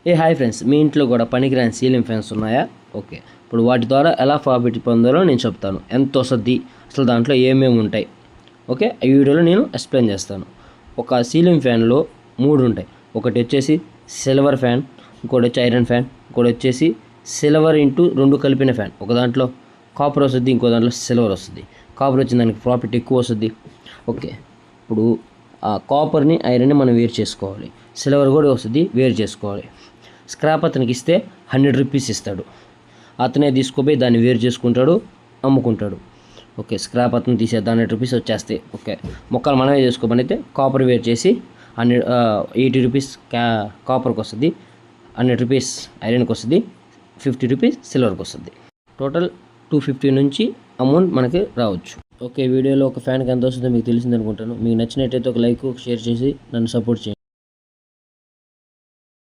Hi friends, మీ ఇంట్లో కూడా పనికిరాని సీలింగ్ ఫ్యాన్స్ ఉన్నాయా? ఓకే, ఇప్పుడు వాటి ద్వారా ఎలా ప్రాఫిట్ పొందాలో నేను చెప్తాను. ఎంత వస్తుంది, అసలు దాంట్లో ఏమేమి ఉంటాయి, ఓకే ఈ వీడియోలో నేను ఎక్స్ప్లెయిన్ చేస్తాను. ఒక సీలింగ్ ఫ్యాన్లో 3 ఉంటాయి. ఒకటి వచ్చేసి సిల్వర్ ఫ్యాన్, ఇంకోటి వచ్చి ఐరన్ ఫ్యాన్, ఇంకోటి వచ్చేసి సిల్వర్ ఇంటూ 2 కలిపిన ఫ్యాన్. ఒక దాంట్లో కాపర్ వస్తుంది, ఇంకో దాంట్లో సిల్వర్ వస్తుంది. కాపర్ వచ్చిన దానికి ప్రాఫిట్ ఎక్కువ వస్తుంది. ఓకే, ఇప్పుడు ఆ కాపర్ని ఐరన్ని మనం వేరు చేసుకోవాలి. సిల్వర్ కూడా వస్తుంది, వేరు చేసుకోవాలి. స్క్రాప్ అతనికి ఇస్తే 100 రూపీస్ ఇస్తాడు. అతనే తీసుకుపోయి దాన్ని వేరు చేసుకుంటాడు, అమ్ముకుంటాడు. ఓకే, స్క్రాప్ అతను తీసేద్దాం, 100 రూపీస్ వచ్చేస్తాయి. ఓకే, మొక్కలు మనమే చేసుకోమని అయితే కాపర్ వేరు చేసి 80 రూపీస్ కాపర్కి వస్తుంది, 100 రూపీస్ ఐరన్కి వస్తుంది, 50 రూపీస్ సిల్వర్కి వస్తుంది. టోటల్ 250 నుంచి అమౌంట్ మనకి రావచ్చు. ఓకే, వీడియోలో ఒక ఫ్యాన్కి ఎంత వస్తుందో మీకు తెలిసింది అనుకుంటాను. మీకు నచ్చినట్టయితే ఒక లైక్, షేర్ చేసి నన్ను సపోర్ట్ చేయండి.